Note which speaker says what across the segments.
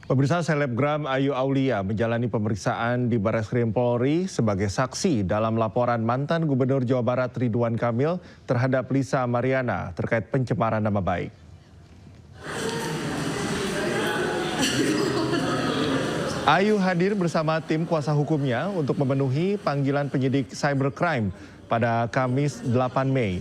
Speaker 1: Pemirsa, selebgram Ayu Aulia menjalani pemeriksaan di Barreskrim Polri sebagai saksi dalam laporan mantan Gubernur Jawa Barat Ridwan Kamil terhadap Lisa Mariana terkait pencemaran nama baik. Ayu hadir bersama tim kuasa hukumnya untuk memenuhi panggilan penyidik cybercrime pada Kamis 8 Mei.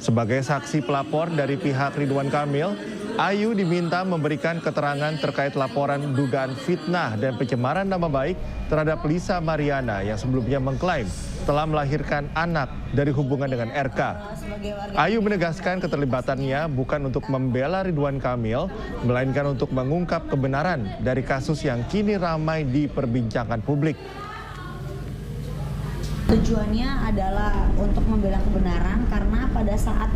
Speaker 1: Sebagai saksi pelapor dari pihak Ridwan Kamil, Ayu diminta memberikan keterangan terkait laporan dugaan fitnah dan pencemaran nama baik terhadap Lisa Mariana yang sebelumnya mengklaim telah melahirkan anak dari hubungan dengan RK. Ayu menegaskan keterlibatannya bukan untuk membela Ridwan Kamil, melainkan untuk mengungkap kebenaran dari kasus yang kini ramai diperbincangkan publik.
Speaker 2: Tujuannya adalah untuk membela kebenaran karena pada saat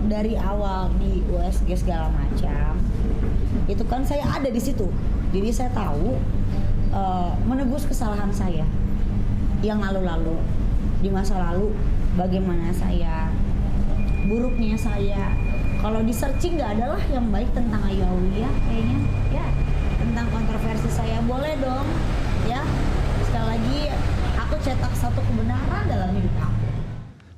Speaker 2: dari awal di USG segala macam itu kan saya ada di situ, jadi saya tahu menebus kesalahan saya yang lalu-lalu di masa lalu, bagaimana saya, buruknya saya. Kalau di searching nggak adalah yang baik tentang Ayu Aulia kayaknya ya, tentang kontroversi saya boleh dong ya. Sekali lagi aku cetak satu kebenaran dalam hidup aku.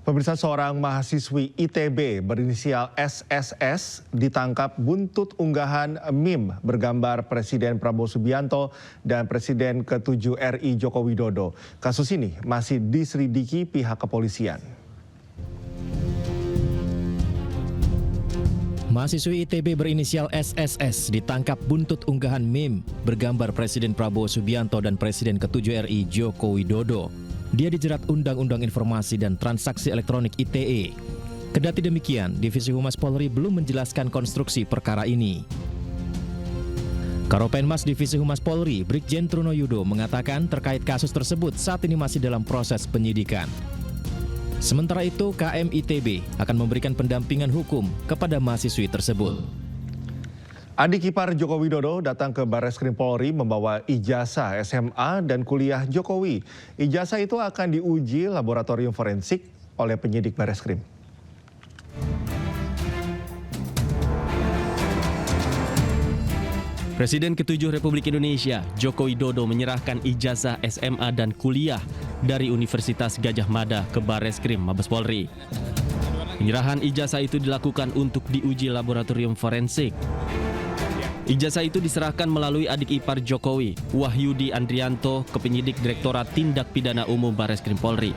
Speaker 1: Pemirsa, seorang mahasiswi ITB berinisial SSS ditangkap buntut unggahan meme bergambar Presiden Prabowo Subianto dan Presiden ke-7 RI Joko Widodo. Kasus ini masih diselidiki pihak kepolisian.
Speaker 3: Mahasiswi ITB berinisial SSS ditangkap buntut unggahan meme bergambar Presiden Prabowo Subianto dan Presiden ke-7 RI Joko Widodo. Dia dijerat Undang-Undang Informasi dan Transaksi Elektronik ITE. Kendati demikian, Divisi Humas Polri belum menjelaskan konstruksi perkara ini. Karopenmas Divisi Humas Polri, Brigjen Truno Yudo mengatakan terkait kasus tersebut saat ini masih dalam proses penyidikan. Sementara itu, KM ITB akan memberikan pendampingan hukum kepada mahasiswi tersebut.
Speaker 1: Adik ipar Joko Widodo datang ke Barreskrim Polri membawa ijazah SMA dan kuliah Jokowi. Ijazah itu akan diuji laboratorium forensik oleh penyidik Barreskrim.
Speaker 4: Presiden ke-7 Republik Indonesia, Joko Widodo menyerahkan ijazah SMA dan kuliah dari Universitas Gadjah Mada ke Barreskrim Mabes Polri. Penyerahan ijazah itu dilakukan untuk diuji laboratorium forensik. Ijazah itu diserahkan melalui adik ipar Jokowi, Wahyudi Andrianto, ke penyidik Direktorat Tindak Pidana Umum Barreskrim Polri.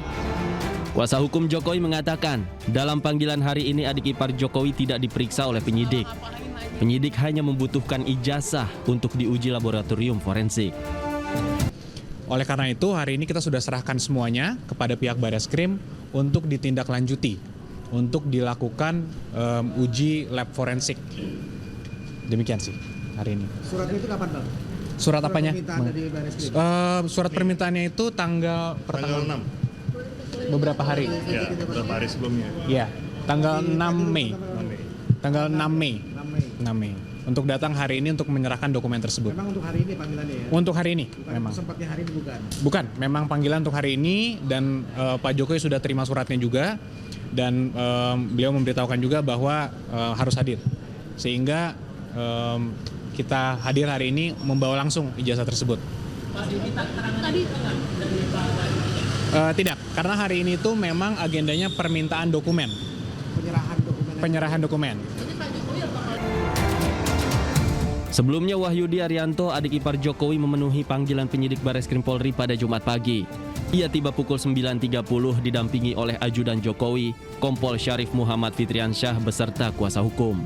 Speaker 4: Kuasa hukum Jokowi mengatakan, dalam panggilan hari ini adik ipar Jokowi tidak diperiksa oleh penyidik. Penyidik hanya membutuhkan ijazah untuk diuji laboratorium forensik.
Speaker 5: Oleh karena itu, hari ini kita sudah serahkan semuanya kepada pihak Barreskrim untuk ditindaklanjuti, untuk dilakukan uji lab forensik. Demikian sih hari ini.
Speaker 6: Surat itu kapan, Bang?
Speaker 5: Surat apanya?
Speaker 6: Permintaan dari Barreskrim.
Speaker 5: Surat permintaannya itu tanggal
Speaker 7: 6.
Speaker 5: Beberapa hari.
Speaker 7: Ya, beberapa hari sebelumnya.
Speaker 5: Ya, tanggal 6 Mei. Tanggal 6 Mei.
Speaker 6: 6 Mei.
Speaker 5: Untuk datang hari ini untuk menyerahkan dokumen tersebut.
Speaker 6: Memang untuk hari ini panggilannya ya?
Speaker 5: Untuk hari ini,
Speaker 6: bukan
Speaker 5: memang.
Speaker 6: Sempatnya hari ini bukan?
Speaker 5: Bukan, memang panggilan untuk hari ini dan Pak Jokowi sudah terima suratnya juga dan beliau memberitahukan juga bahwa harus hadir. Sehingga kita hadir hari ini membawa langsung ijazah tersebut. Tidak, karena hari ini itu memang agendanya permintaan dokumen. Penyerahan dokumen.
Speaker 4: Sebelumnya Wahyudi Arianto, adik ipar Jokowi, memenuhi panggilan penyidik Barreskrim Polri pada Jumat pagi. Ia tiba pukul 9.30 didampingi oleh ajudan Jokowi, Kompol Syarif Muhammad Fitriansyah beserta kuasa hukum.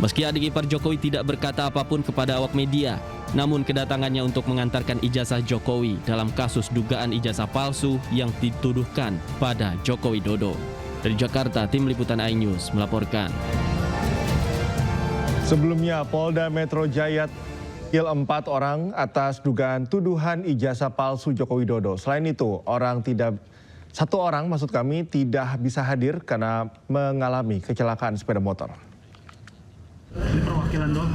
Speaker 4: Meski adik ipar Jokowi tidak berkata apapun kepada awak media, namun kedatangannya untuk mengantarkan ijazah Jokowi dalam kasus dugaan ijazah palsu yang dituduhkan pada Joko Widodo. Dari Jakarta, Tim Liputan iNews melaporkan.
Speaker 1: Sebelumnya, Polda Metro Jaya memanggil 4 orang atas dugaan tuduhan ijazah palsu Joko Widodo. Selain itu, satu orang tidak bisa hadir karena mengalami kecelakaan sepeda motor.
Speaker 7: Ini perwakilan doang.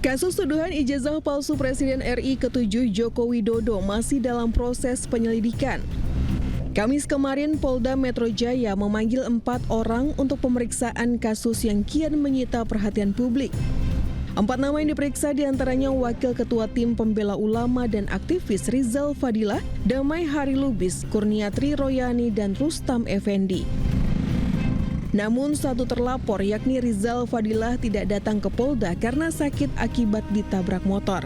Speaker 8: Kasus tuduhan ijazah palsu Presiden RI ke-7 Joko Widodo masih dalam proses penyelidikan. Kamis kemarin Polda Metro Jaya memanggil 4 orang untuk pemeriksaan kasus yang kian menyita perhatian publik. 4 nama yang diperiksa diantaranya Wakil Ketua Tim Pembela Ulama dan aktivis Rizal Fadilah, Damai Hari Lubis, Kurniatri Royani, dan Rustam Effendi. Namun satu terlapor yakni Rizal Fadilah tidak datang ke Polda karena sakit akibat ditabrak motor.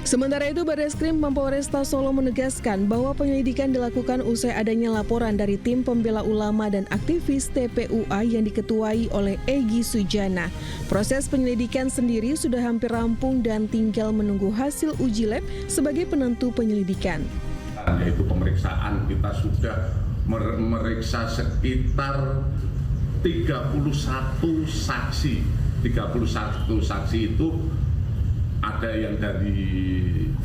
Speaker 8: Sementara itu, Barreskrim Polresta Solo menegaskan bahwa penyelidikan dilakukan usai adanya laporan dari Tim Pembela Ulama dan aktivis TPUA yang diketuai oleh Egy Sujana. Proses penyelidikan sendiri sudah hampir rampung dan tinggal menunggu hasil uji lab sebagai penentu penyelidikan.
Speaker 9: Yaitu pemeriksaan kita sudah memeriksa sekitar 31 saksi. 31 saksi itu ada yang dari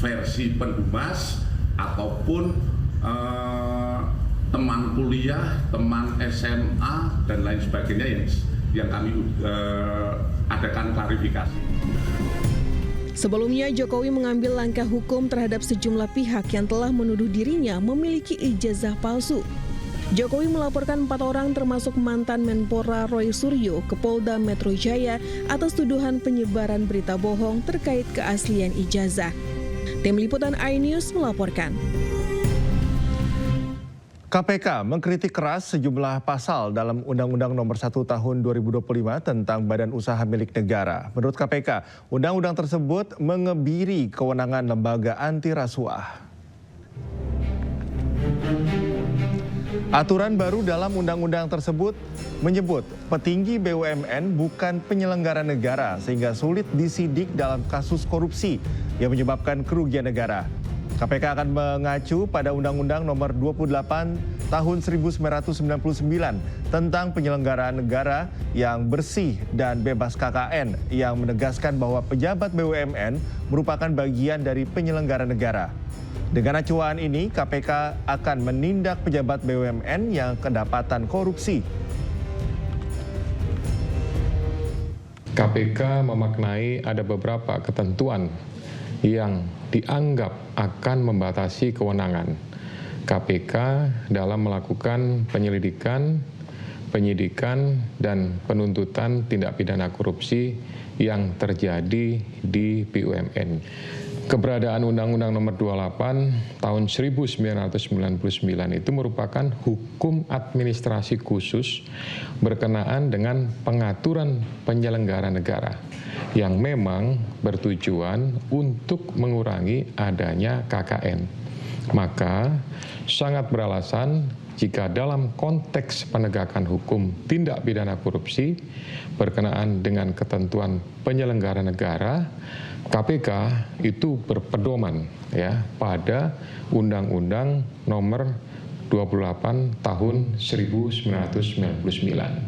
Speaker 9: versi pendumas ataupun teman kuliah, teman SMA dan lain sebagainya yang kami adakan klarifikasi.
Speaker 8: Sebelumnya, Jokowi mengambil langkah hukum terhadap sejumlah pihak yang telah menuduh dirinya memiliki ijazah palsu. Jokowi melaporkan 4 orang termasuk mantan Menpora Roy Suryo ke Polda Metro Jaya atas tuduhan penyebaran berita bohong terkait keaslian ijazah. Tim Liputan iNews melaporkan.
Speaker 1: KPK mengkritik keras sejumlah pasal dalam Undang-Undang Nomor 1 Tahun 2025 tentang Badan Usaha Milik Negara. Menurut KPK, undang-undang tersebut mengebiri kewenangan lembaga anti rasuah. Aturan baru dalam undang-undang tersebut menyebut petinggi BUMN bukan penyelenggara negara sehingga sulit disidik dalam kasus korupsi yang menyebabkan kerugian negara. KPK akan mengacu pada Undang-Undang Nomor 28 Tahun 1999 tentang penyelenggaraan negara yang bersih dan bebas KKN yang menegaskan bahwa pejabat BUMN merupakan bagian dari penyelenggara negara. Dengan acuan ini, KPK akan menindak pejabat BUMN yang kedapatan korupsi.
Speaker 10: KPK memaknai ada beberapa ketentuan yang dianggap akan membatasi kewenangan KPK dalam melakukan penyelidikan, penyidikan, dan penuntutan tindak pidana korupsi yang terjadi di BUMN. Keberadaan Undang-Undang Nomor 28 Tahun 1999 itu merupakan hukum administrasi khusus berkenaan dengan pengaturan penyelenggara negara yang memang bertujuan untuk mengurangi adanya KKN. Maka sangat beralasan jika dalam konteks penegakan hukum tindak pidana korupsi berkenaan dengan ketentuan penyelenggara negara, KPK itu berpedoman pada Undang-Undang Nomor 28 Tahun 1999.